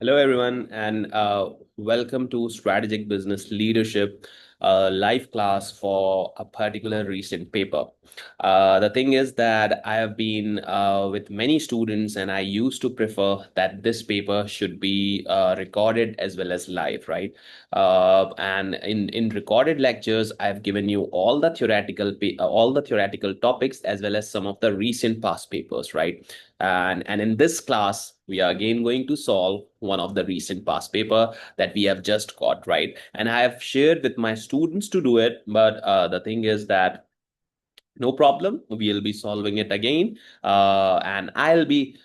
Hello, everyone, and welcome to Strategic Business Leadership live class for a particular recent paper. The thing is that I have been with many students, and I used to prefer that this paper should be recorded as well as live, right? And in recorded lectures, I've given you all the theoretical topics as well as some of the recent past papers, right? And in this class, we are again going to solve one of the recent past paper that we have just got, right? And I have shared with my students to do it, but the thing is that no problem. We'll be solving it again. And I'll be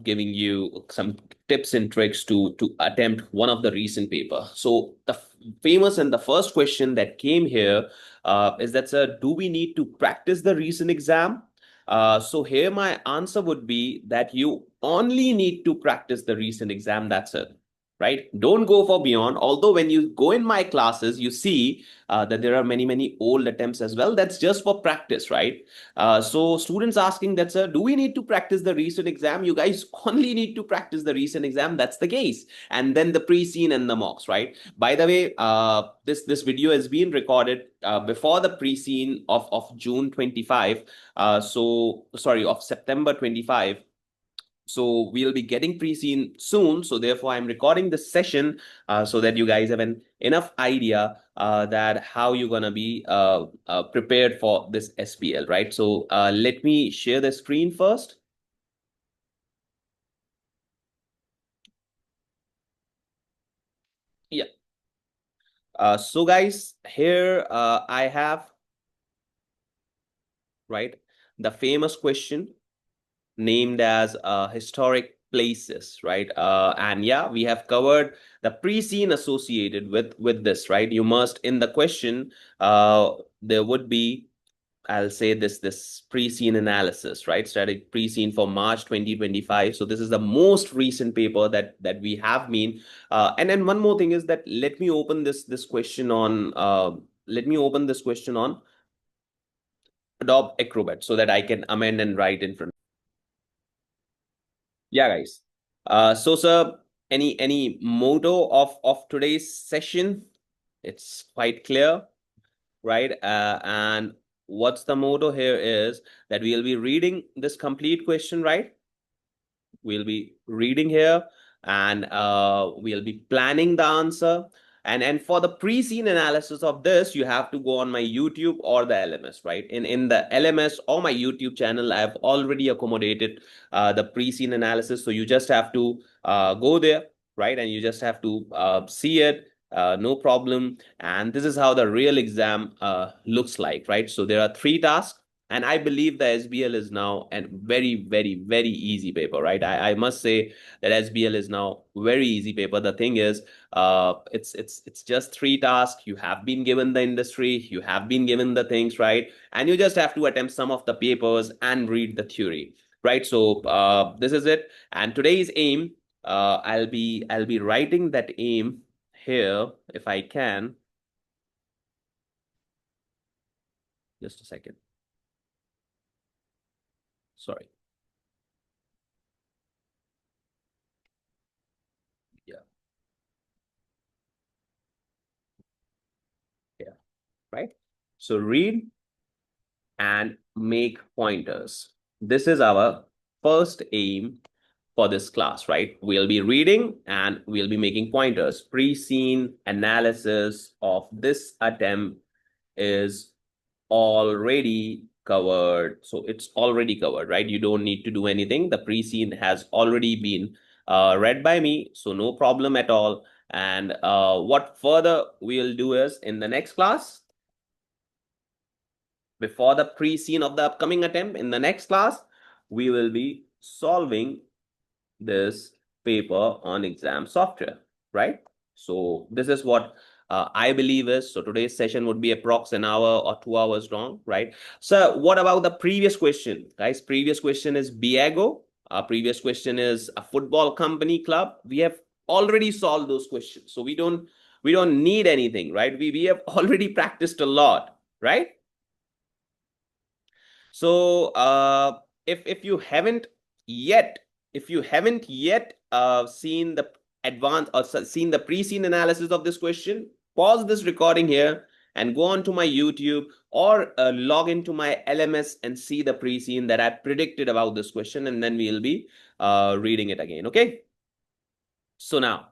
giving you some tips and tricks to attempt one of the recent paper. So the famous and the first question that came here is that, sir, do we need to practice the recent exam? So here my answer would be that you only need to practice the recent exam. That's it, right? Don't go for beyond. Although when you go in my classes, you see that there are many old attempts as well. That's just for practice, right? So students asking that, sir, do we need to practice the recent exam? You guys only need to practice the recent exam. That's the case. And then the pre-scene and the mocks, right? By the way, this video has been recorded before the pre-scene of June 25. So sorry, of September 25. So we'll be getting pre-scene soon. So therefore, I'm recording this session so that you guys have an enough idea that how you're gonna be prepared for this SBL, right? So let me share the screen first. Yeah. So guys, here I have, right, the famous question named as historic places, right? And yeah, we have covered the pre-scene associated with this, right? You must, in the question, there would be, I'll say this pre-scene analysis, right? Static pre-scene for March 2025. So this is the most recent paper that we have been. And then one more thing is that let me open this question on Adobe Acrobat so that I can amend and write in front. Yeah, guys. So, sir, any motto of today's session? It's quite clear, right? And what's the motto here is that we'll be reading this complete question, right? We'll be reading here, and we'll be planning the answer. And for the pre-scene analysis of this, you have to go on my YouTube or the LMS, right? In the LMS or my YouTube channel, I've already accommodated the pre-scene analysis. So you just have to go there, right? And you just have to see it. No problem. And this is how the real exam looks like, right? So there are 3 tasks. And I believe the SBL is now a very easy paper, right? I must say that SBL is now very easy paper. The thing is, it's just 3 tasks. You have been given the industry, you have been given the things, right? And you just have to attempt some of the papers and read the theory, right? So this is it. And today's aim, I'll be writing that aim here if I can. Just a second. Sorry. Yeah. Yeah. Right. So read and make pointers. This is our first aim for this class, right? We'll be reading and we'll be making pointers. Pre-scene analysis of this attempt is already covered. So it's already covered, right? You don't need to do anything. The pre-scene has already been read by me, so no problem at all. And what further we'll do is in the next class, before the pre-scene of the upcoming attempt, in the next class, we will be solving this paper on exam software, right? So this is what I believe is. So today's session would be approx an hour or 2 hours long, right? So what about the previous question, guys? Previous question is Biago. Previous question is a football company club. We have already solved those questions, so we don't need anything, right? We have already practiced a lot, right? So if you haven't yet seen the advanced or seen the pre-scene analysis of this question, pause this recording here and go on to my YouTube or log into my LMS and see the pre-scene that I predicted about this question, and then we'll be reading it again. Okay. So now,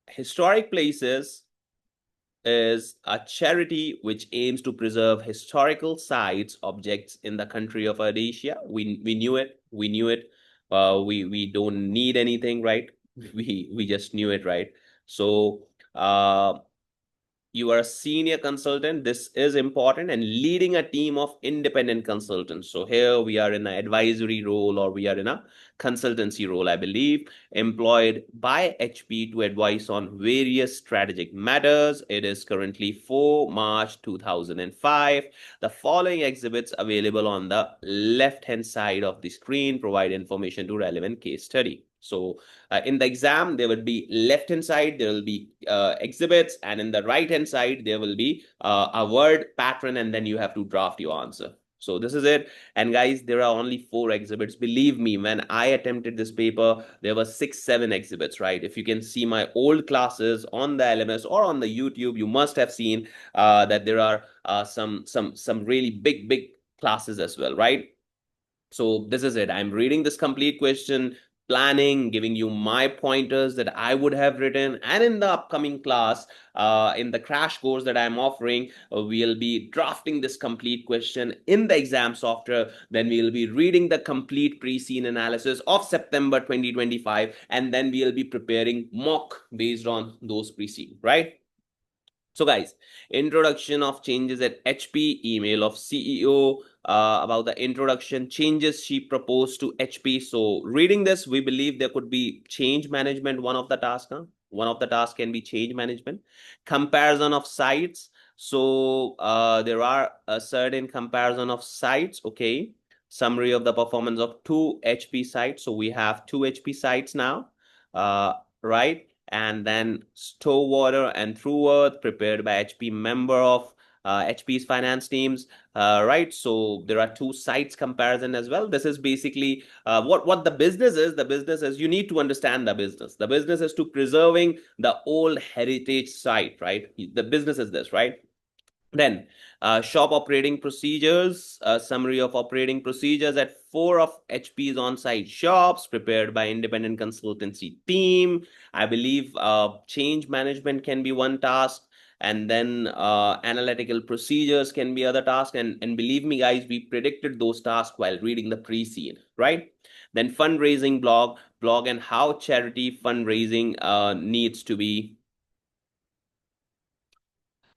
Historic Places is a charity which aims to preserve historical sites, objects in the country of Rhodesia. We knew it. We knew it. We don't need anything, right? We just knew it, right? So you are a senior consultant. This is important, and leading a team of independent consultants. So here we are in an advisory role, or we are in a consultancy role, I believe, employed by HP to advise on various strategic matters. It is currently 4 March 2005. The following exhibits available on the left-hand side of the screen provide information to relevant case study. So in the exam, there will be left-hand side, there will be exhibits, and in the right-hand side, there will be a word pattern, and then you have to draft your answer. So this is it. And guys, there are only 4 exhibits. Believe me, when I attempted this paper, there were 6, 7 exhibits, right? If you can see my old classes on the LMS or on the YouTube, you must have seen that there are some really big classes as well, right? So this is it. I'm reading this complete question, planning, giving you my pointers that I would have written. And in the upcoming class, in the crash course that I'm offering, we'll be drafting this complete question in the exam software. Then we'll be reading the complete pre-scene analysis of September 2025. And then we'll be preparing mock based on those pre-scene, right? So guys, introduction of changes at HP, email of CEO about the introduction changes she proposed to HP. So reading this, we believe there could be change management, one of the tasks. One of the tasks can be change management. Comparison of sites. So there are a certain comparison of sites, okay. Summary of the performance of 2 HP sites. So we have 2 HP sites now, right? And then Stow Water and Through Earth prepared by HP, member of HP's finance teams, right? So there are 2 sites comparison as well. This is basically what the business is. The business is, you need to understand the business. The business is to preserving the old heritage site, right? The business is this, right? Then shop operating procedures, summary of operating procedures at 4 of HP's on-site shops prepared by independent consultancy team. I believe change management can be one task, and then analytical procedures can be other tasks. And believe me, guys, we predicted those tasks while reading the pre-scene, right? Then fundraising blog and how charity fundraising needs to be,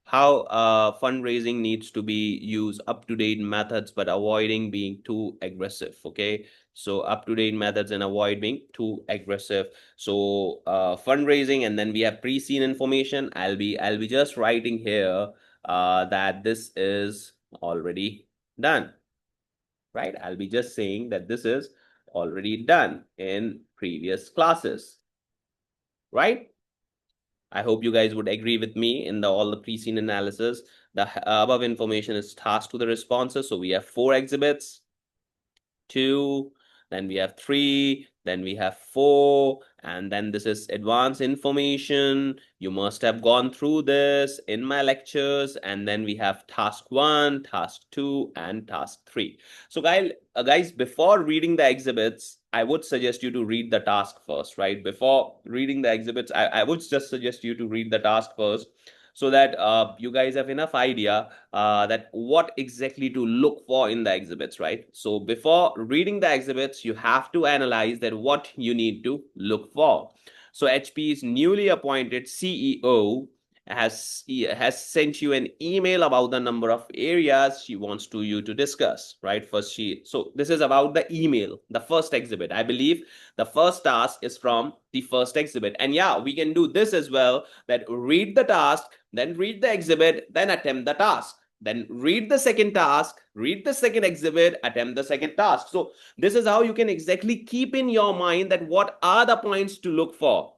how fundraising needs to be use up-to-date methods but avoiding being too aggressive. Okay, so up-to-date methods and avoid being too aggressive. So fundraising, and then we have pre-scene information. I'll be just writing here that this is already done, right? I'll be just saying that this is already done in previous classes, right? I hope you guys would agree with me in all the pre-scene analysis. The above information is tasked to the responses. So we have 4 exhibits, 2, then we have 3, then we have 4, and then this is advanced information. You must have gone through this in my lectures. And then we have task 1, task 2, and task 3. So guys, before reading the exhibits, I would suggest you to read the task first, right? Before reading the exhibits, I would just suggest you to read the task first, so that you guys have enough idea that what exactly to look for in the exhibits, right? So before reading the exhibits, you have to analyze that what you need to look for. So HP's newly appointed CEO has sent you an email about the number of areas she wants you to discuss, right? So this is about the email, the first exhibit. I believe the first task is from the first exhibit. And yeah, we can do this as well, that read the task, then read the exhibit, then attempt the task. Then read the second task, read the second exhibit, attempt the second task. So this is how you can exactly keep in your mind that what are the points to look for,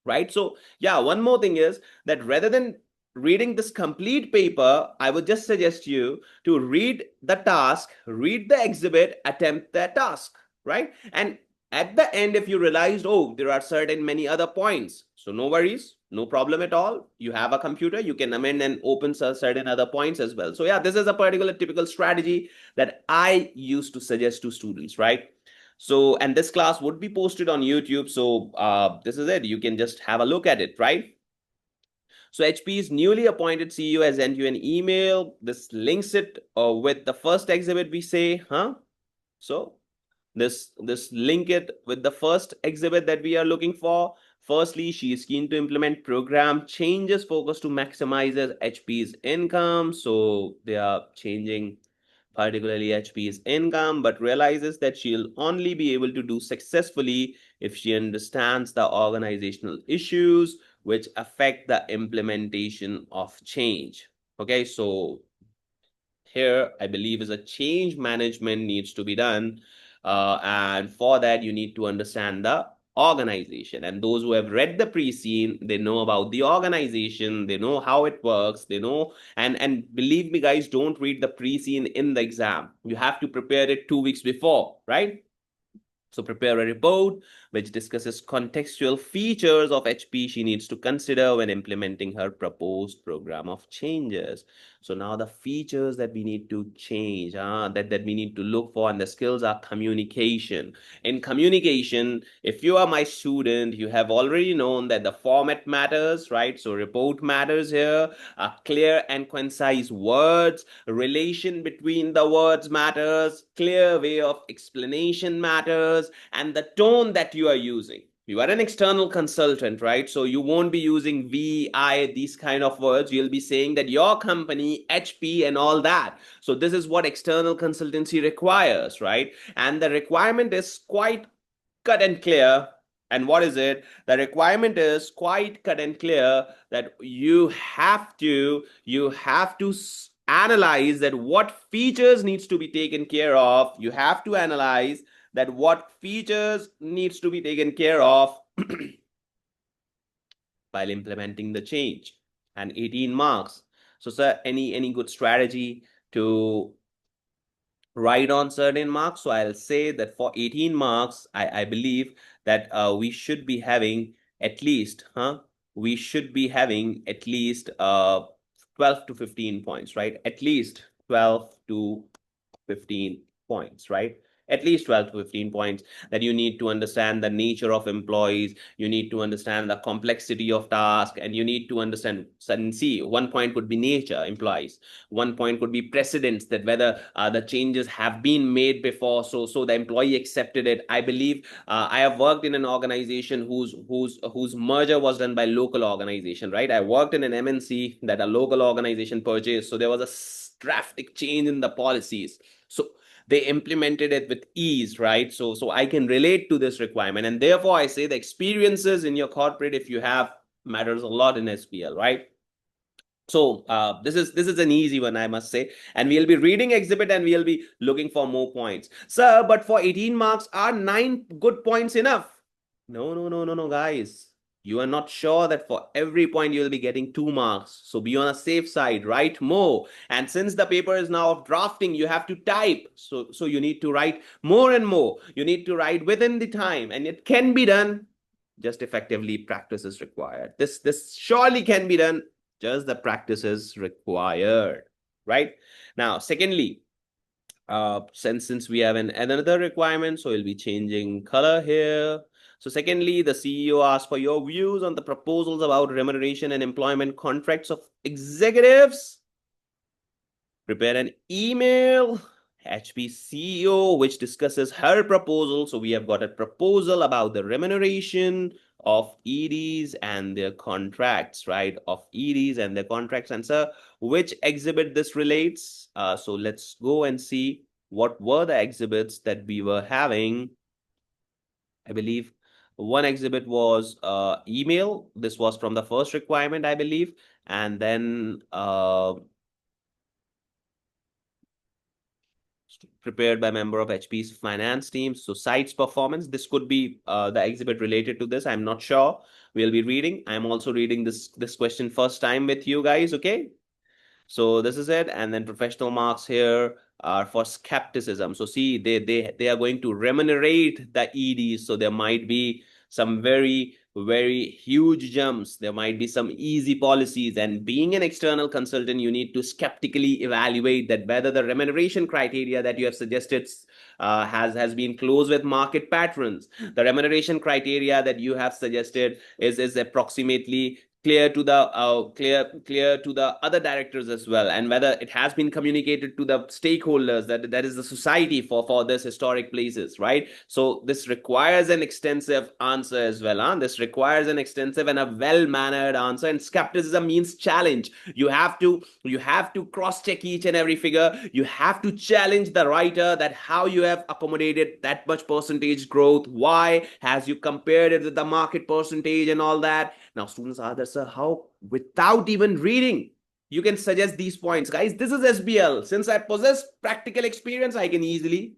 right? So yeah, one more thing is that rather than reading this complete paper, I would just suggest you to read the task, read the exhibit, attempt the task, right? And at the end, if you realized, oh, there are certain many other points, so no worries, no problem at all. You have a computer, you can amend and open certain other points as well. So yeah, this is a particular typical strategy that I used to suggest to students, right? So, and this class would be posted on YouTube. So this is it. You can just have a look at it, right? So HP's newly appointed CEO has sent you an email. This links it with the first exhibit we say, huh? So this link it with the first exhibit that we are looking for. Firstly, she is keen to implement program changes focused to maximize HP's income. So they are changing particularly HP's income, but realizes that she'll only be able to do successfully if she understands the organizational issues which affect the implementation of change. Okay, so here I believe is a change management needs to be done. And for that, you need to understand the organization. And those who have read the pre-scene, they know about the organization, they know how it works, they know, and believe me, guys, don't read the pre-scene in the exam. You have to prepare it 2 weeks before, right? So prepare a report which discusses contextual features of HP she needs to consider when implementing her proposed program of changes. So now the features that we need to change, that we need to look for, and the skills are communication. In communication, if you are my student, you have already known that the format matters, right? So report matters here, clear and concise words, relation between the words matters, clear way of explanation matters, and the tone that you are using. You are an external consultant, right? So you won't be using V, I, these kind of words. You'll be saying that your company, HP, and all that. So this is what external consultancy requires, right? And the requirement is quite cut and clear. And what is it? The requirement is quite cut and clear that you have to analyze that what features needs to be taken care of. You have to analyze that what features needs to be taken care of while implementing the change. And 18 marks. So sir, any good strategy to write on certain marks? So I'll say that for 18 marks, I believe that we should be having at least, we should be having at least 12 to 15 points, right? At least 12 to 15 points, right? At least 12 to 15 points, that you need to understand the nature of employees, you need to understand the complexity of task, and you need to understand and see. One point could be nature, employees. One point could be precedents, that whether the changes have been made before, so the employee accepted it. I believe I have worked in an organization whose merger was done by local organization, right? I worked in an MNC that a local organization purchased. So there was a drastic change in the policies. So they implemented it with ease, right? So I can relate to this requirement, and therefore I say the experiences in your corporate, if you have, matters a lot in SBL, right? So this is an easy one, I must say, and we'll be reading exhibit and we'll be looking for more points. Sir, but for 18 marks, are 9 good points enough? No, no, no, no, no, guys. You are not sure that for every point you'll be getting 2 marks. So be on a safe side, write more. And since the paper is now of drafting, you have to type. So you need to write more and more. You need to write within the time, and it can be done. Just effectively, practice is required. This surely can be done. Just the practice is required, right? Now, secondly, since we have another requirement, so we'll be changing color here. So secondly, the CEO asked for your views on the proposals about remuneration and employment contracts of executives. Prepare an email, HP CEO, which discusses her proposal. So we have got a proposal about the remuneration of EDs and their contracts, right? Of EDs and their contracts. And sir, which exhibit this relates? So let's go and see what were the exhibits that we were having. I believe one exhibit was email. This was from the first requirement, I believe. And then prepared by member of HP's finance team. So sites performance, this could be the exhibit related to this. I'm not sure. We'll be reading. I'm also reading this question first time with you guys, okay? So this is it. And then professional marks here. are for skepticism. So see, they are going to remunerate the EDs. So there might be some very huge jumps. There might be some easy policies. And being an external consultant, you need to skeptically evaluate that whether the remuneration criteria that you have suggested has been close with market patterns. The remuneration criteria that you have suggested is approximately clear to the clear to the other directors as well, and whether it has been communicated to the stakeholders, that is the society for this historic places, right? So this requires an extensive answer as well. This requires an extensive and a well-mannered answer. And skepticism means challenge. You have to cross check each and every figure. You have to challenge the writer that how you have accommodated that much percentage growth, why, has you compared it with the market percentage and all that. Now students are there, sir, how without even reading you can suggest these points? Guys, this is SBL. Since I possess practical experience, I can easily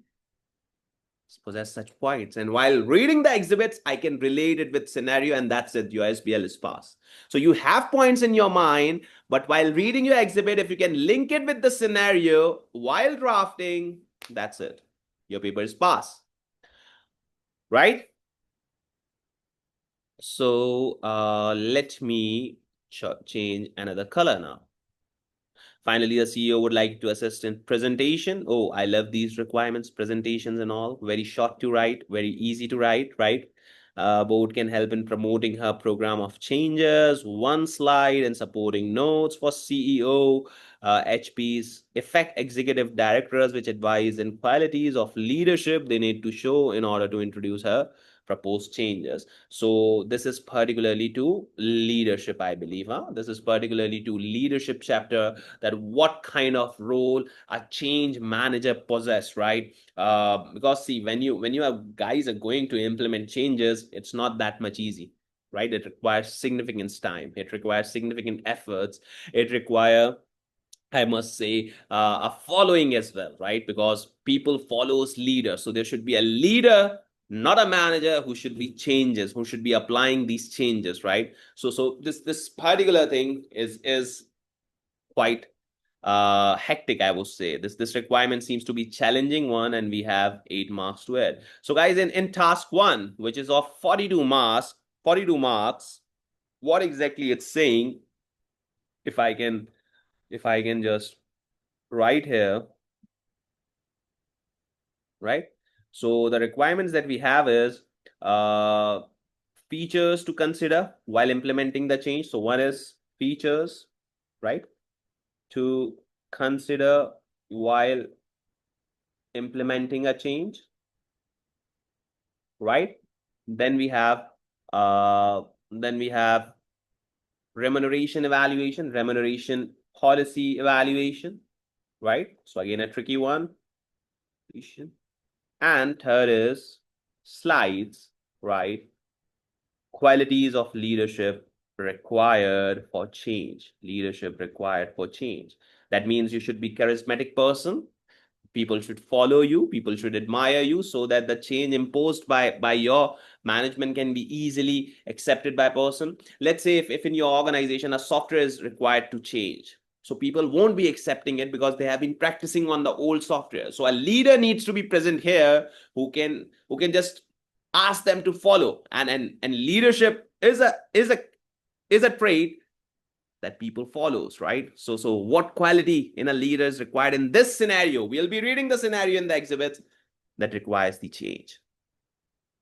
possess such points. And while reading the exhibits, I can relate it with scenario, and that's it. Your SBL is passed. So you have points in your mind, but while reading your exhibit, if you can link it with the scenario while drafting, that's it. Your paper is passed. Right? So let me change another color now. Finally, the CEO would like to assist in presentation. Oh, I love these requirements, presentations and all. Very short to write, very easy to write, right? Board can help in promoting her program of changes, one slide, and supporting notes for CEO. HP's effect executive directors, which advise in qualities of leadership they need to show in order to introduce her proposed changes. So this is particularly to leadership, I believe. This is particularly to leadership chapter, that what kind of role a change manager possess, right? Because see, when you have guys are going to implement changes, it's not that much easy, right? It requires significant time. It requires significant efforts. It requires, I must say, a following as well, right? Because people follows leaders. So there should be a leader, not a manager, who should be changes, who should be applying these changes, right? So this particular thing is quite hectic, I would say. This requirement seems to be challenging one, and we have 8 marks to it. So guys, in task 1, which is of 42 marks, what exactly it's saying, if I can just write here, right? So the requirements that we have is features to consider while implementing the change. So one is features, right, to consider while implementing a change, right? Then we have remuneration evaluation, remuneration policy evaluation, right? So again, a tricky one. And third is slides, right? Qualities of leadership required for change. Leadership required for change. That means you should be charismatic person. People should follow you. People should admire you, so that the change imposed by your management can be easily accepted by person. Let's say if in your organization a software is required to change, so people won't be accepting it because they have been practicing on the old software. So a leader needs to be present here who can just ask them to follow. And leadership is a trait that people follows, right? So what quality in a leader is required in this scenario? We'll be reading the scenario in the exhibit that requires the change,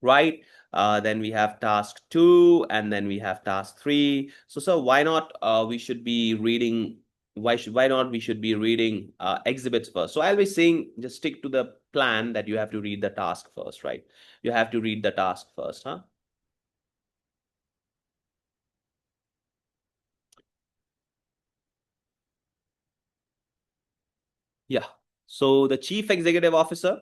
right? Then we have task 2, and then we have task 3. So why not we should be reading, why not we should be reading exhibits first? So I'll be saying just stick to the plan that you have to read the task first, right? You have to read the task first, huh? Yeah. So the chief executive officer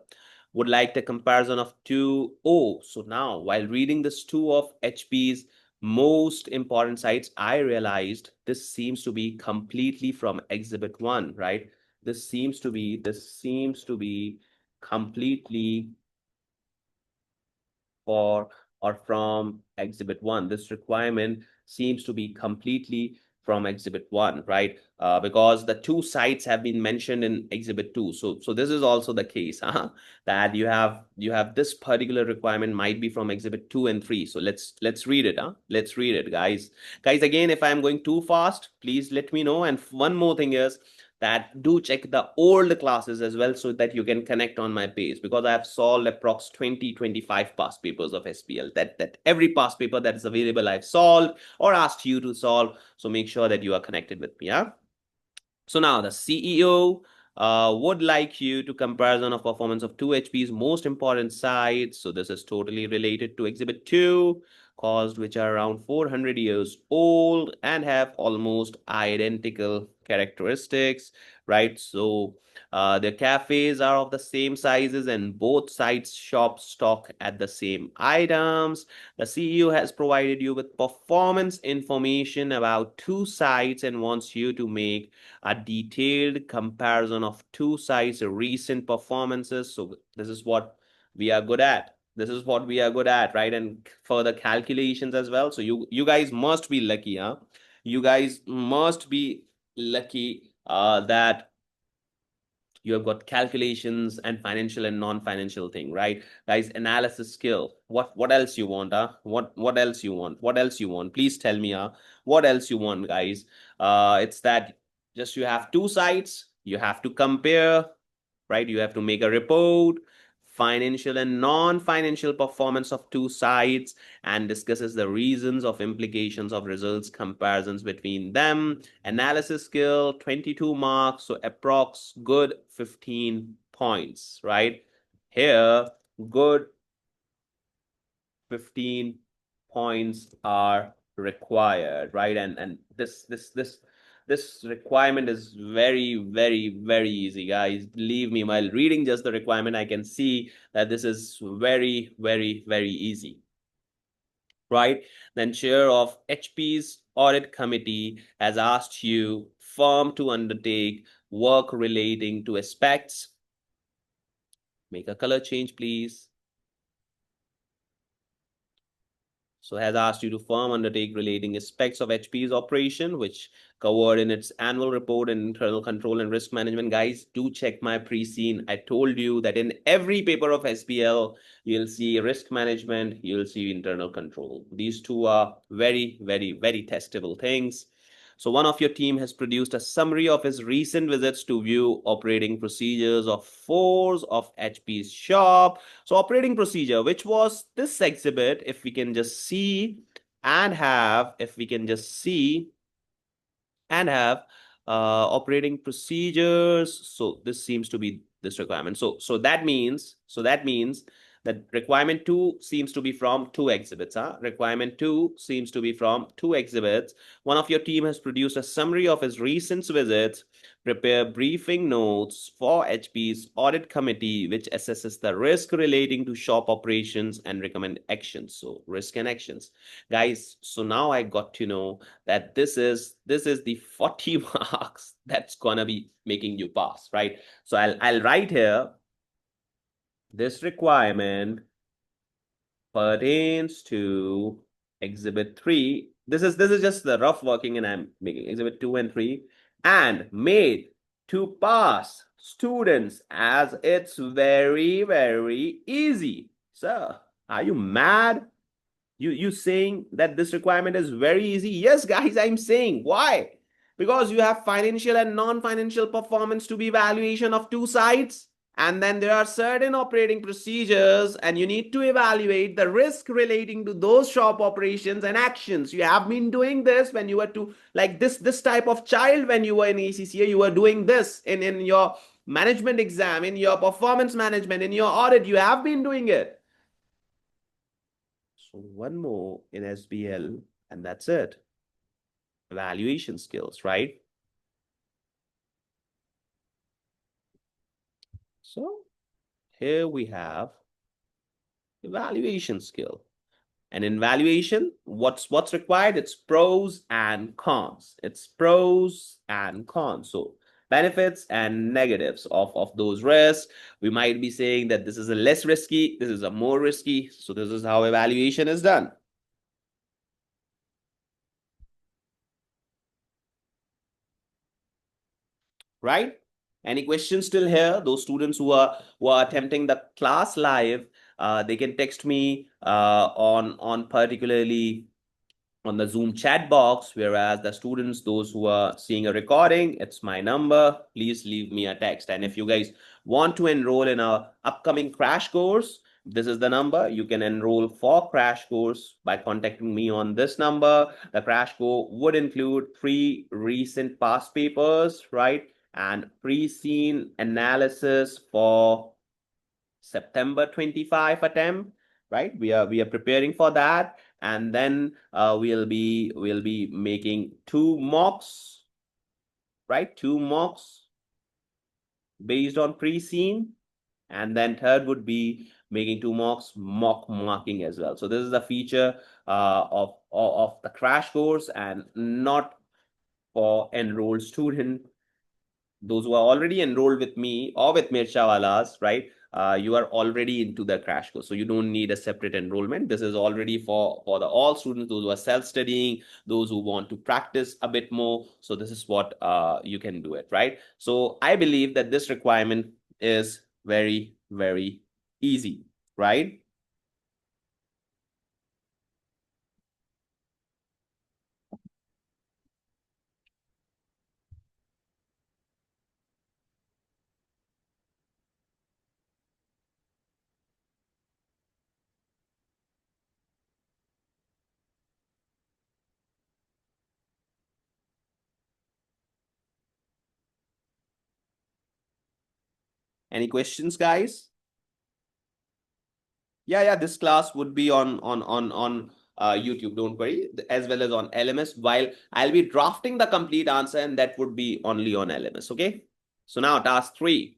would like the comparison of two. Oh, so now while reading this two of HP's most important sites, I realized this seems to be completely from exhibit 1, right? This seems to be completely for or from exhibit 1. This requirement seems to be completely from Exhibit 1, right? Because the two sites have been mentioned in Exhibit 2. So this is also the case, that you have this particular requirement might be from Exhibit 2 and 3. So let's read it, Let's read it, guys. Guys, again, if I'm going too fast, please let me know. And one more thing is that do check the old classes as well so that you can connect on my page, because I have solved approx 20-25 past papers of SBL. That every past paper that is available I've solved or asked you to solve. So make sure that you are connected with me. So now the CEO would like you to comparison of performance of two HP's most important sites. So this is totally related to Exhibit 2, caused which are around 400 years old and have almost identical characteristics, right? So the cafes are of the same sizes and both sites shop stock at the same items. The CEO has provided you with performance information about two sites and wants you to make a detailed comparison of two sites' recent performances. So this is what we are good at. This is what we are good at, right? And further calculations as well. So you guys must be lucky, You guys must be lucky that you have got calculations and financial and non-financial thing, right? Guys, analysis skill. What else you want, What else you want? What else you want? Please tell me, what else you want, guys? It's that just you have two sites, you have to compare, right? You have to make a report, financial and non-financial performance of two sides, and discusses the reasons of implications of results comparisons between them. Analysis skill, 22 marks, so approx good 15 points, right? Here, good 15 points are required, right? And this requirement is very easy, guys. Believe me, while reading just the requirement, I can see that this is very easy, right? Then chair of HP's audit committee has asked you firm to undertake work relating to aspects. Make a color change, please. So has asked you to firm undertake relating aspects of HP's operation, which covered in its annual report and internal control and risk management. Guys, do check my pre-scene. I told you that in every paper of SBL, you'll see risk management, you'll see internal control. These two are very testable things. So one of your team has produced a summary of his recent visits to view operating procedures of fours of HP's shop. So operating procedure, which was this exhibit, if we can just see and have, if we can just see and have operating procedures. So this seems to be this requirement. So that means that requirement 2 seems to be from two exhibits. Requirement 2 seems to be from two exhibits. One of your team has produced a summary of his recent visits, prepare briefing notes for HP's audit committee, which assesses the risk relating to shop operations and recommend actions. So risk and actions. Guys, so now I got to know that this is the 40 marks that's gonna be making you pass, right? So I'll write here, this requirement pertains to Exhibit 3. This is just the rough working, and I'm making Exhibit 2 and 3 and made to pass students, as it's very easy. Sir, are you mad? You saying that this requirement is very easy? Yes, guys, I'm saying. Why? Because you have financial and non-financial performance to be evaluation of two sides. And then there are certain operating procedures, and you need to evaluate the risk relating to those shop operations and actions. You have been doing this when you were to, like this type of child, when you were in ACCA, you were doing this in your management exam, in your performance management, in your audit, you have been doing it. So one more in SBL, and that's it. Evaluation skills, right? So here we have evaluation skill. And in valuation, what's required? It's pros and cons. It's pros and cons. So benefits and negatives of those risks. We might be saying that this is a less risky, this is a more risky. So this is how evaluation is done. right? Any questions still here? Those students who are attempting the class live, they can text me on particularly on the Zoom chat box, whereas the students, those who are seeing a recording, it's my number. Please leave me a text. And if you guys want to enroll in our upcoming crash course, this is the number. You can enroll for crash course by contacting me on this number. The crash course would include 3 recent past papers, right? And pre-scene analysis for September 25 attempt, right? We are preparing for that, and then we'll be making 2 mocks, right? 2 mocks based on pre-scene, and then third would be making 2 mocks mock marking as well. So this is the feature of the crash course, and not for enrolled student. Those who are already enrolled with me or with Mirchawalas, right? You are already into the crash course, so you don't need a separate enrollment. This is already for the all students, those who are self-studying, those who want to practice a bit more. So this is what you can do it, right? So I believe that this requirement is very, very easy, right? Any questions, guys? Yeah, this class would be on YouTube, don't worry, as well as on LMS, while I'll be drafting the complete answer, and that would be only on LMS, okay? So now task 3.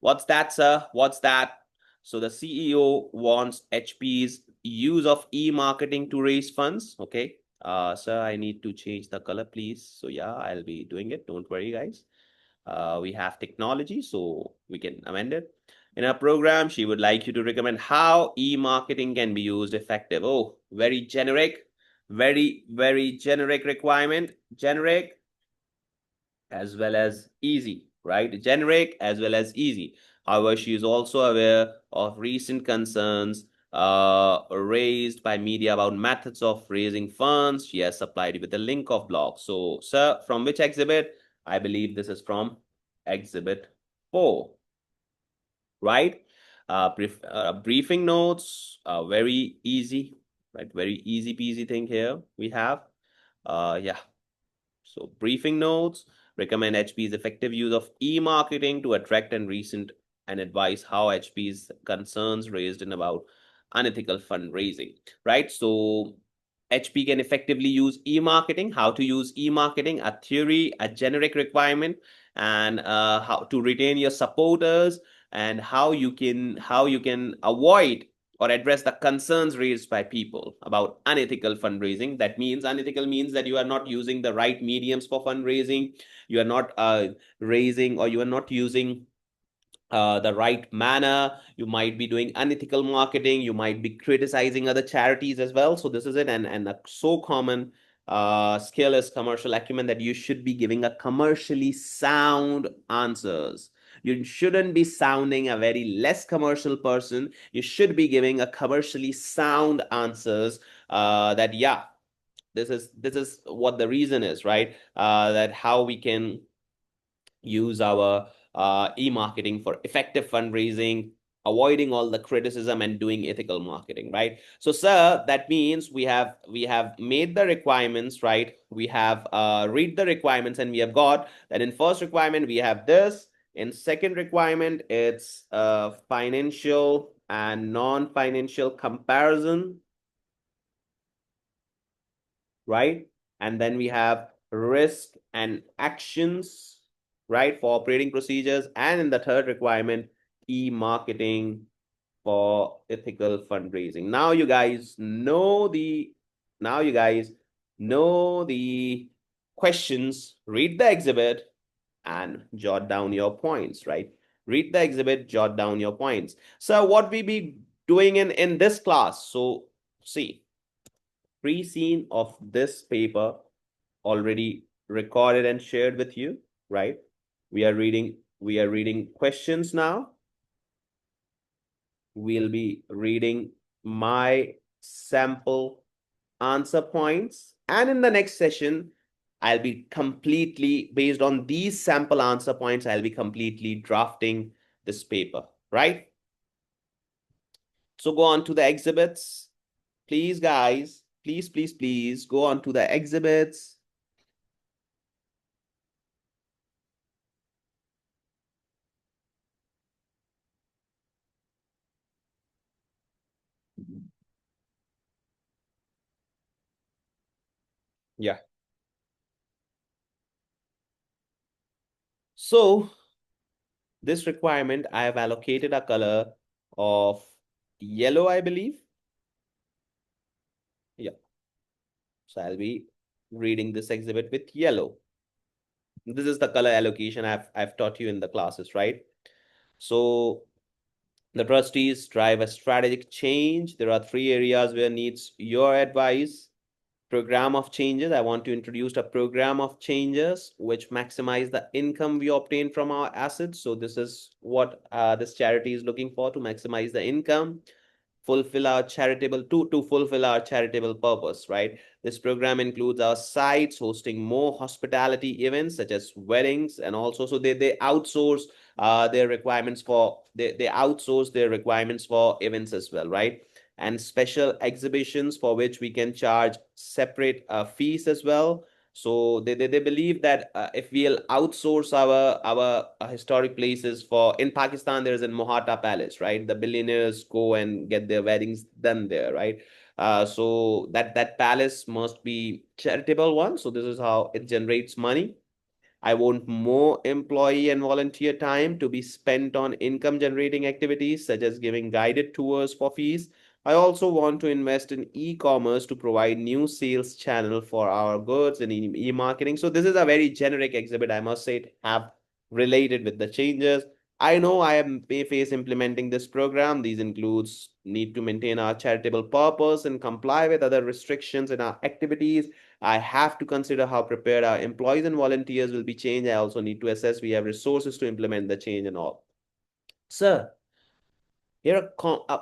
What's that, sir? What's that? So the CEO wants HP's use of e-marketing to raise funds, okay? Sir, I need to change the color, please. So yeah, I'll be doing it. Don't worry, guys. We have technology, so we can amend it. In our program, she would like you to recommend how e-marketing can be used effective. Oh, very generic, very, very generic requirement. Generic as well as easy, right? Generic as well as easy. However, she is also aware of recent concerns raised by media about methods of raising funds. She has supplied you with a link of blog. So, sir, from which exhibit? I believe this is from exhibit 4, right? Briefing notes, very easy, right? Very easy peasy thing here we have. Yeah, so briefing notes recommend HP's effective use of e-marketing to attract and recent and advise how HP's concerns raised in about unethical fundraising, right? So HP can effectively use e-marketing, how to use e-marketing, a theory, a generic requirement, and how to retain your supporters, and how you can avoid or address the concerns raised by people about unethical fundraising. That means unethical means that you are not using the right mediums for fundraising. You are not raising, or you are not using the right manner. You might be doing unethical marketing. You might be criticizing other charities as well. So this is it. And a so common skill is commercial acumen, that you should be giving a commercially sound answers. You shouldn't be sounding a very less commercial person. You should be giving a commercially sound answers, that yeah, this is what the reason is, right? That how we can use our e-marketing for effective fundraising, avoiding all the criticism and doing ethical marketing, right? So, sir, that means we have made the requirements, right? We have read the requirements, and we have got that in first requirement we have this. In second requirement, it's financial and non-financial comparison, right? And then we have risk and actions, right, for operating procedures. And in the third requirement, e-marketing for ethical fundraising. Now you guys know the questions. Read the exhibit and jot down your points, right? Read the exhibit, jot down your points. So what we be doing in this class? So see, pre-scene of this paper already recorded and shared with you, right? We are reading questions now. We'll be reading my sample answer points. And in the next session, I'll be completely, based on these sample answer points, I'll be completely drafting this paper, right? So go on to the exhibits. Please, guys, please go on to the exhibits. Yeah. So this requirement, I have allocated a color of yellow, I believe. Yeah. So I'll be reading this exhibit with yellow. This is the color allocation I've taught you in the classes, right? So the trustees drive a strategic change. There are three areas where needs your advice. Program of changes. I want to introduce a program of changes which maximize the income we obtain from our assets. So this is what this charity is looking for, to maximize the income, fulfill our charitable to fulfill our charitable purpose, right? This program includes our sites hosting more hospitality events such as weddings, and also so they outsource their requirements for they outsource their requirements for events as well, right? And special exhibitions for which we can charge separate fees as well. So they believe that if we'll outsource our historic places, for in Pakistan there is in Mohata Palace, right? The billionaires go and get their weddings done there, right? So that palace must be charitable one. So this is how it generates money. I want more employee and volunteer time to be spent on income generating activities such as giving guided tours for fees. I also want to invest in e-commerce to provide new sales channel for our goods and e-marketing. So this is a very generic exhibit. I must say it have related with the changes. I know I am may face implementing this program. These includes need to maintain our charitable purpose and comply with other restrictions in our activities. I have to consider how prepared our employees and volunteers will be changed. I also need to assess we have resources to implement the change and all. Sir, here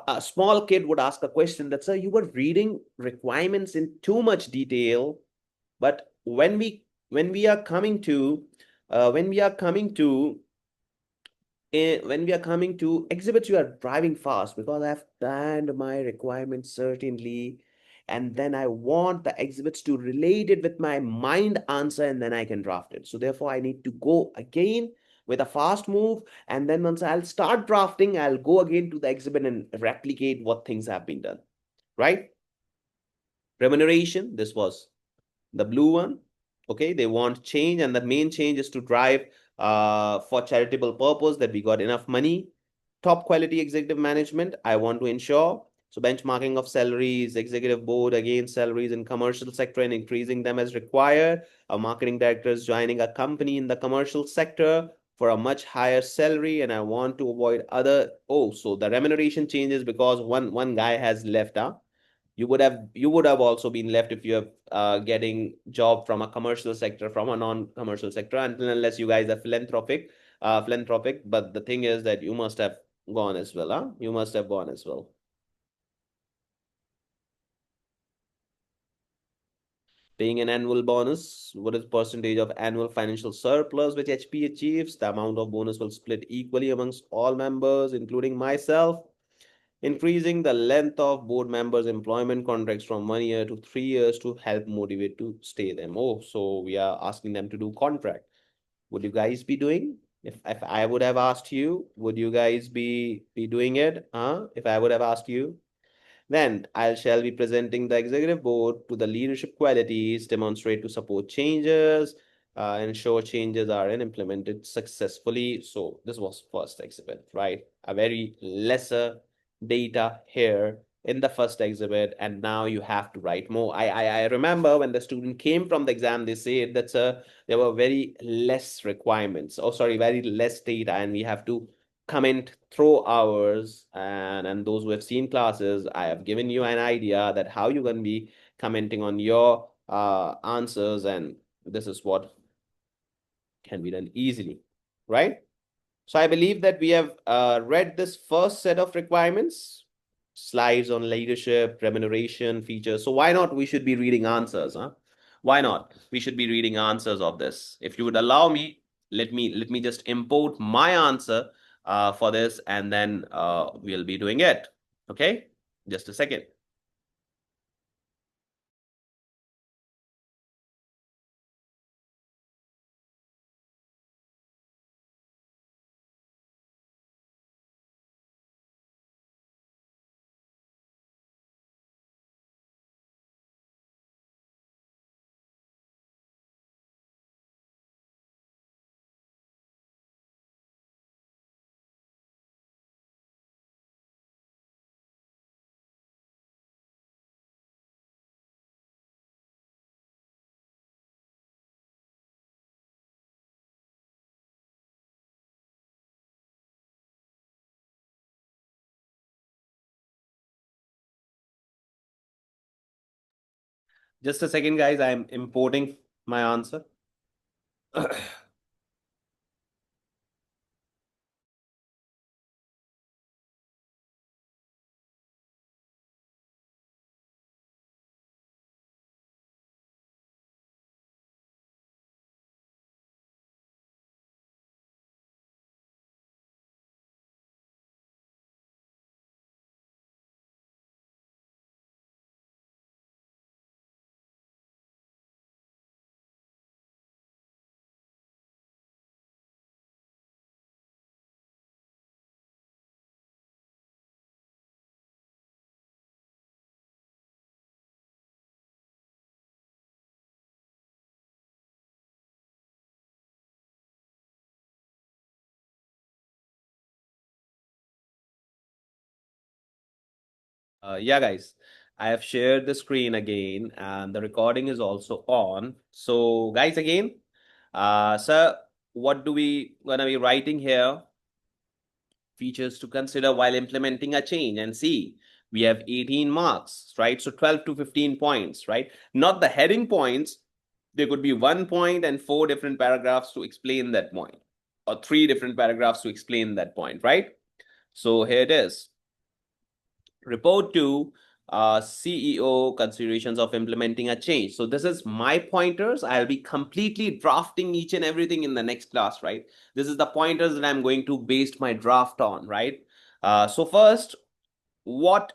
a small kid would ask a question that, sir, you were reading requirements in too much detail, but when we are coming to when we are coming to when we are coming to exhibits, you are driving fast because I've planned my requirements certainly. And then I want the exhibits to relate it with my mind answer, and then I can draft it. So therefore, I need to go again with a fast move. And then once I'll start drafting, I'll go again to the exhibit and replicate what things have been done. Right? Remuneration. This was the blue one. Okay, they want change, and the main change is to drive for charitable purpose that we got enough money. Top quality executive management, I want to ensure. So benchmarking of salaries, executive board against salaries in commercial sector and increasing them as required. A marketing director is joining a company in the commercial sector for a much higher salary, and I want to avoid other. Oh, so the remuneration changes because one guy has left. You would have also been left if you're getting job from a commercial sector, from a non-commercial sector, until unless you guys are philanthropic. But the thing is that you must have gone as well, huh? You must have gone as well. Paying an annual bonus. What is percentage of annual financial surplus which HP achieves? The amount of bonus will split equally amongst all members, including myself. Increasing the length of board members' employment contracts from 1 year to 3 years to help motivate to stay them. Oh, so we are asking them to do contract. Would you guys be doing? If I would have asked you, would you guys be doing it? Huh? If I would have asked you? Then I shall be presenting the executive board to the leadership qualities, demonstrate to support changes, ensure changes are implemented successfully. So this was first exhibit, right? A very lesser data here in the first exhibit, and now you have to write more. I remember when the student came from the exam, they said that there were very less requirements. Oh, sorry, very less data, and we have to comment through hours. And those who have seen classes, I have given you an idea that how you're going to be commenting on your answers, and this is what can be done easily. right? So I believe that we have read this first set of requirements, slides on leadership, remuneration, features. So why not we should be reading answers, huh? Why not? We should be reading answers of this. If you would allow me, let me just import my answer for this, and then we'll be doing it. Okay? Just a second. Just a second, guys. I'm importing my answer. Yeah, guys, I have shared the screen again, and the recording is also on. So, guys, again, sir, what do we gonna be writing here? Features to consider while implementing a change, and see, we have 18 marks, right? So 12 to 15 points, right? Not the heading points. There could be 1 point and 4 different paragraphs to explain that point, or 3 different paragraphs to explain that point, right? So here it is. Report to CEO, considerations of implementing a change. So this is my pointers. I'll be completely drafting each and everything in the next class, right? This is the pointers that I'm going to base my draft on, right? So first, what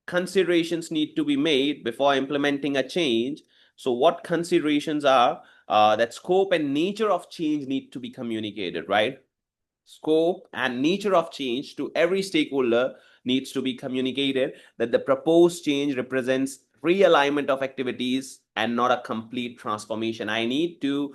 considerations need to be made before implementing a change? So what considerations are that scope and nature of change need to be communicated, right? Scope and nature of change to every stakeholder needs to be communicated, that the proposed change represents realignment of activities and not a complete transformation. I need to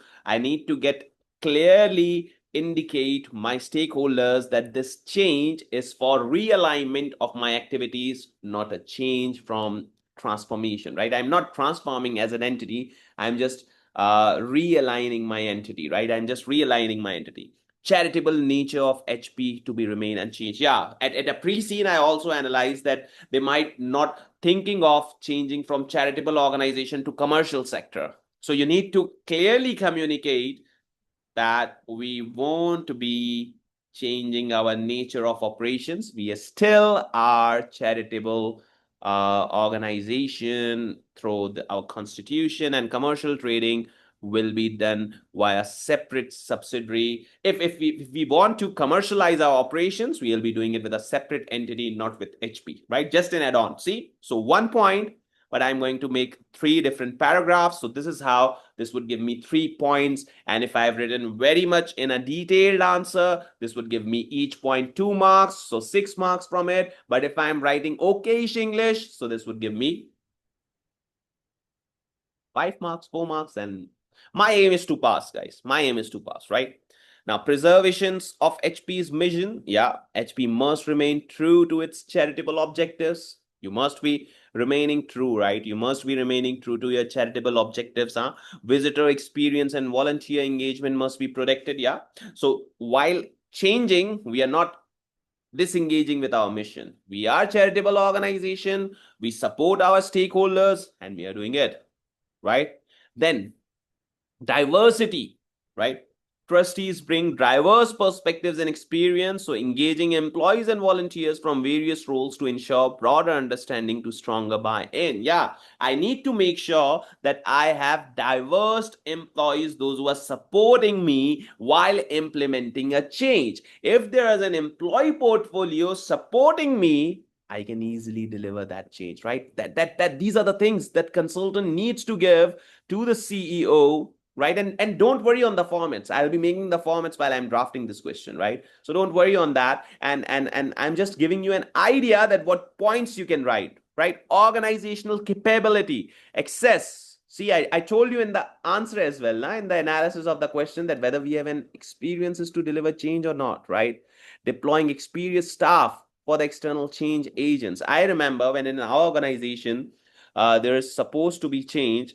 get clearly indicate my stakeholders that this change is for realignment of my activities, not a change from transformation, right? I'm not transforming as an entity. I'm just realigning my entity, right? I'm just realigning my entity. Charitable nature of HP to be remain unchanged. Yeah, at a pre-scene, I also analyzed that they might not thinking of changing from charitable organization to commercial sector. So you need to clearly communicate that we won't be changing our nature of operations. We still are charitable organization through our constitution, and commercial trading will be done via separate subsidiary. If we want to commercialize our operations, we'll be doing it with a separate entity, not with HP, right? Just an add-on. See, so 1 point, but I'm going to make 3 different paragraphs. So this is how this would give me 3 points. And if I've written very much in a detailed answer, this would give me each point 2 marks. So 6 marks from it. But if I'm writing okayish English, so this would give me 5 marks, 4 marks, and my aim is to pass, guys. My aim is to pass, right? Now, preservations of HP's mission. Yeah, HP must remain true to its charitable objectives. You must be remaining true, right? You must be remaining true to your charitable objectives. Huh? Visitor experience and volunteer engagement must be protected. Yeah. So while changing, we are not disengaging with our mission. We are charitable organization. We support our stakeholders, and we are doing it, right? Then diversity, right? trustees bring diverse perspectives and experience, so engaging employees and volunteers from various roles to ensure broader understanding to stronger buy-in. Yeah, I need to make sure that I have diverse employees, those who are supporting me while implementing a change. If there is an employee portfolio supporting me, I can easily deliver that change, right? That these are the things that consultant needs to give to the CEO, right? And don't worry on the formats. I'll be making the formats while I'm drafting this question, right? So don't worry on that. And I'm just giving you an idea that what points you can write, right? Organizational capability, access. See, I told you in the answer as well, in the analysis of the question, that whether we have an experiences to deliver change or not, right? Deploying experienced staff for the external change agents. I remember when in our organization, there is supposed to be change,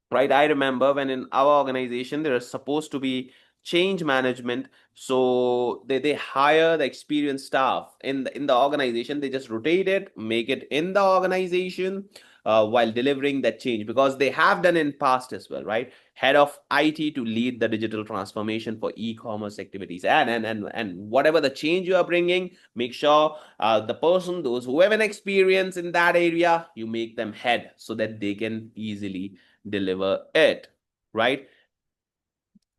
right? I remember when in our organization there is supposed to be change management, so they hire the experienced staff in the organization. They just rotate it, make it in the organization, while delivering that change, because they have done in past as well, right? Head of IT to lead the digital transformation for e-commerce activities, and whatever the change you are bringing, make sure the person, those who have an experience in that area, you make them head so that they can easily deliver it, right?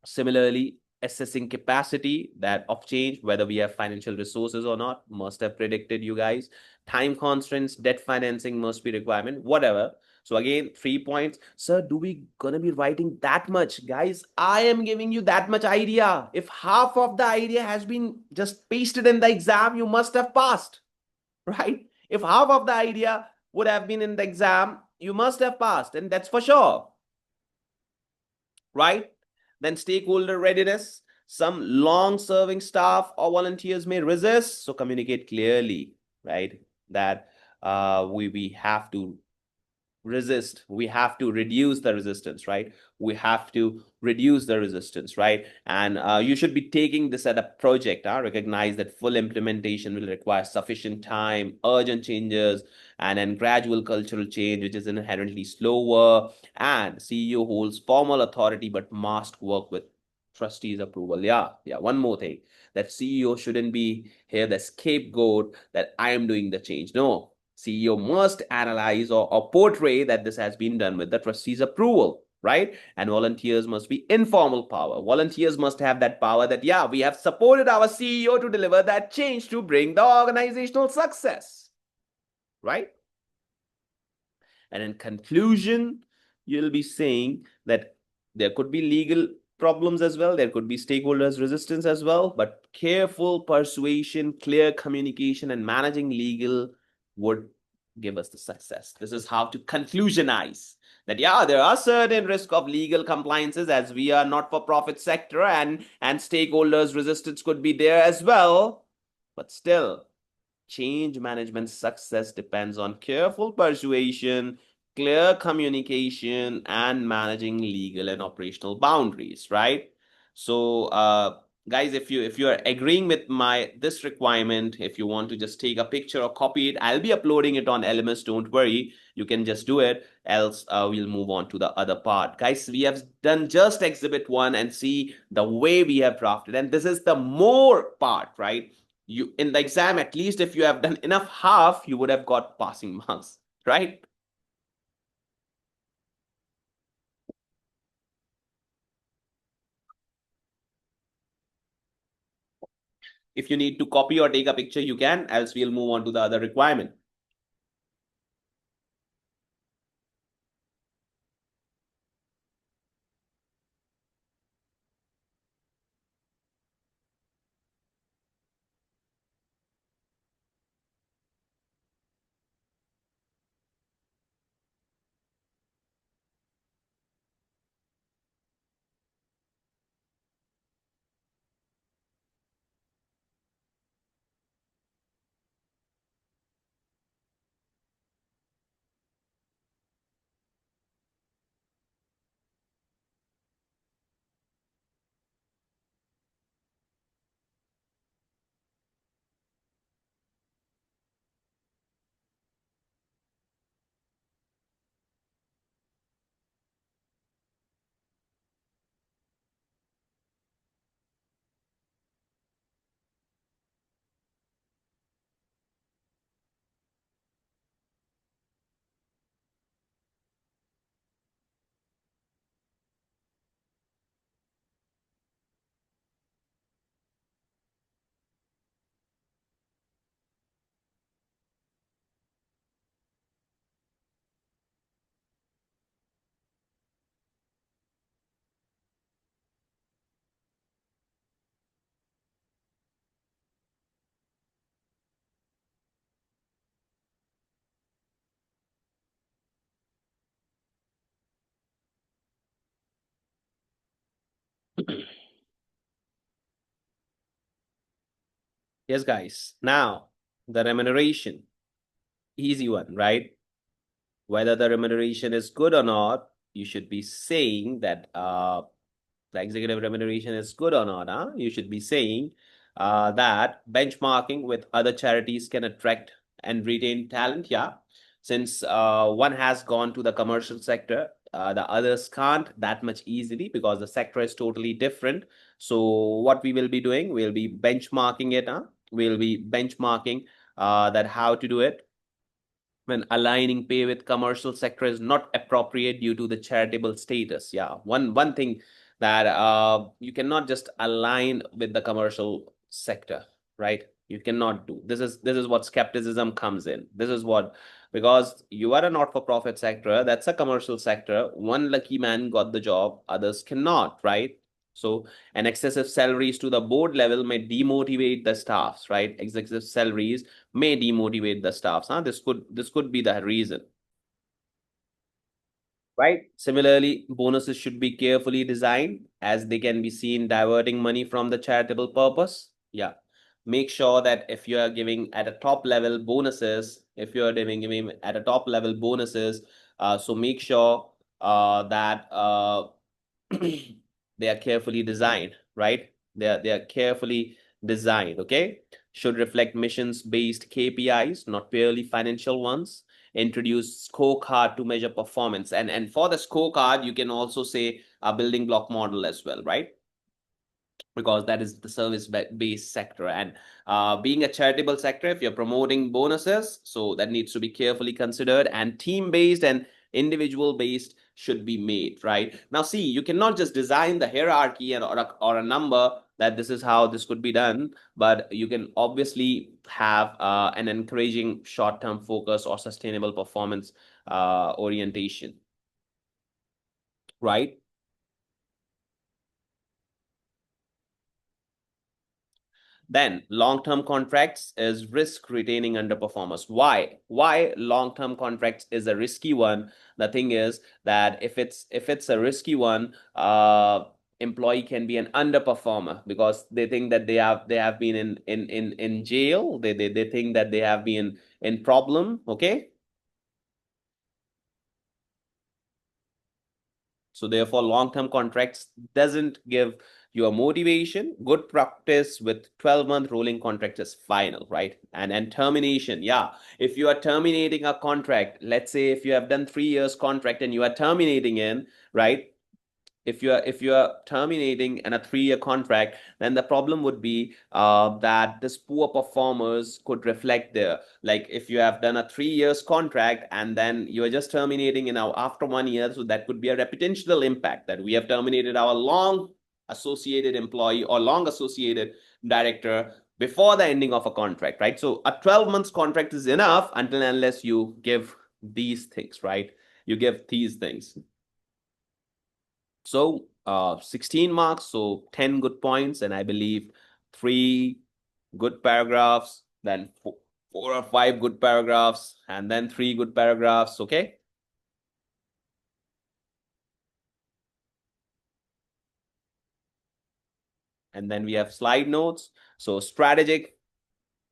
Similarly, assessing capacity that of change, whether we have financial resources or not, must have predicted, you guys. Time constraints, debt financing must be requirement, whatever. So again, 3 points. Sir, do we gonna be writing that much? Guys, I am giving you that much idea. If half of the idea has been just pasted in the exam, you must have passed, right? If half of the idea would have been in the exam, you must have passed, and that's for sure, right? Then stakeholder readiness. Some long serving staff or volunteers may resist, so communicate clearly, right? That we have to resist, we have to reduce the resistance, right? We have to reduce the resistance, right? And you should be taking this at a project. Recognize that full implementation will require sufficient time, urgent changes, and then gradual cultural change, which is inherently slower. And CEO holds formal authority but must work with trustees approval. Yeah, one more thing, that CEO shouldn't be here the scapegoat that I am doing the change. No, CEO must analyze or portray that this has been done with the trustees' approval, right? And volunteers must be informal power. Volunteers must have that power that, yeah, we have supported our CEO to deliver that change to bring the organizational success, right? And in conclusion, you'll be saying that there could be legal problems as well, there could be stakeholders resistance as well, but careful persuasion, clear communication, and managing legal would give us the success. This is how to conclusionize that, yeah, there are certain risk of legal compliances, as we are not for profit sector, and stakeholders resistance could be there as well, but still change management success depends on careful persuasion, clear communication, and managing legal and operational boundaries, right? So, guys, if you are agreeing with my this requirement, if you want to just take a picture or copy it, I'll be uploading it on LMS. Don't worry, you can just do it. Else, we'll move on to the other part. Guys, we have done just exhibit one, and see the way we have drafted, and this is the more part, right? You in the exam, at least if you have done enough half, you would have got passing marks, right? If you need to copy or take a picture, you can, else we'll move on to the other requirement. Yes, guys. Now, the remuneration, easy one, right? Whether the remuneration is good or not, you should be saying that the executive remuneration is good or not. You should be saying that benchmarking with other charities can attract and retain talent. Yeah, since one has gone to the commercial sector, the others can't that much easily because the sector is totally different. So what we will be doing, we'll be benchmarking it. We'll be benchmarking that how to do it when aligning pay with commercial sector is not appropriate due to the charitable status. Yeah, one thing that you cannot just align with the commercial sector, right? You cannot do. This is what skepticism comes in. This is what, because you are a not-for-profit sector, that's a commercial sector. One lucky man got the job, others cannot, right? So, and excessive salaries to the board level may demotivate the staffs, right? Excessive salaries may demotivate the staffs. This could be the reason, right? Similarly, bonuses should be carefully designed as they can be seen diverting money from the charitable purpose. Yeah. Make sure that if you are giving at a top level bonuses, if you are giving at a top level bonuses, so make sure that they are carefully designed, right? They are carefully designed, okay? Should reflect missions based KPIs, not purely financial ones. Introduce scorecard to measure performance. And for the scorecard, you can also say a building block model as well, right? Because that is the service based sector. And being a charitable sector, if you're promoting bonuses, so that needs to be carefully considered, and team based and individual based should be made, right? Now see, you cannot just design the hierarchy and or a number that this is how this could be done, but you can obviously have an encouraging short-term focus or sustainable performance orientation, right? Then long-term contracts is risk retaining underperformers. Why? Why long-term contracts is a risky one? The thing is that if it's a risky one, employee can be an underperformer because they think that they have been in jail. They think that they have been in problem. Okay. So therefore, long-term contracts doesn't give you a motivation. Good practice with 12-month rolling contract is final, right? And termination, yeah. If you are terminating a contract, let's say if you have done 3 years contract and you are terminating in, right? If you are terminating in a 3-year contract, then the problem would be that this poor performers could reflect there. Like if you have done a 3 years contract and then you are just terminating in our after 1 year, so that could be a reputational impact that we have terminated our long associated employee or long associated director before the ending of a contract, right? So a 12 months contract is enough until unless you give these things, right? You give these things. So 16 marks, so 10 good points, and I believe 3 good paragraphs, then 4 or 5 good paragraphs, and then 3 good paragraphs, okay? And then we have slide notes. So strategic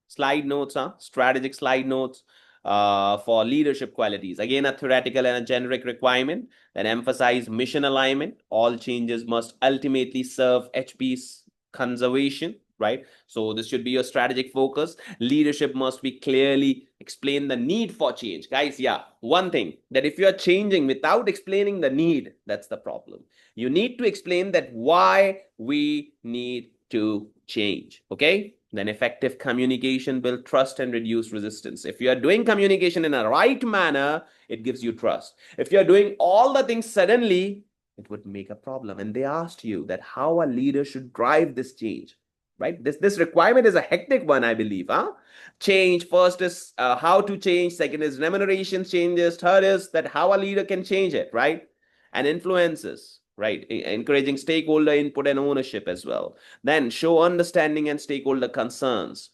slide notes, strategic slide notes for leadership qualities. Again, a theoretical and a generic requirement that emphasize mission alignment. All changes must ultimately serve HP's conservation, right? So this should be your strategic focus. Leadership must be clearly explain the need for change. Guys, yeah, one thing that if you are changing without explaining the need, that's the problem. You need to explain that why we need to change, okay? Then effective communication build trust and reduce resistance. If you are doing communication in a right manner, it gives you trust. If you're doing all the things suddenly, it would make a problem. And they asked you that how a leader should drive this change, right? This requirement is a hectic one, I believe. Change first is how to change. Second is remuneration changes. Third is that how a leader can change it, right? And influences, right? Encouraging stakeholder input and ownership as well. Then show understanding and stakeholder concerns.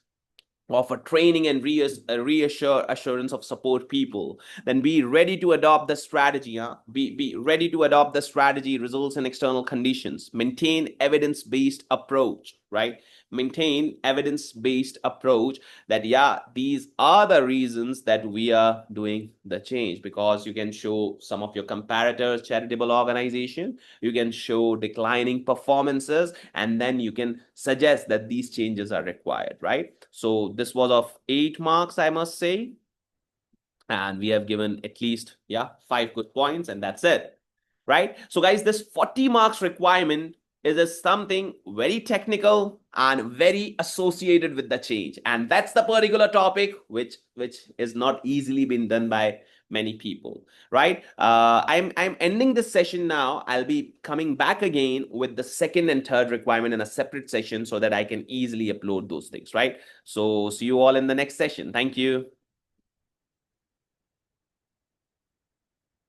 offer training and reassure assurance of support people, then be ready to adopt the strategy. Be ready to adopt the strategy, results and external conditions. Maintain evidence-based approach, right? Maintain evidence-based approach that, yeah, these are the reasons that we are doing the change, because you can show some of your competitors, charitable organization, you can show declining performances, and then you can suggest that these changes are required, right? So this was of 8 marks, I must say. And we have given at least, yeah, 5 good points, and that's it, right? So guys, this 40 marks requirement is something very technical and very associated with the change. And that's the particular topic which is not easily been done by many people, right? I'm ending this session now. I'll be coming back again with the second and third requirement in a separate session so that I can easily upload those things, right? So see you all in the next session. Thank you.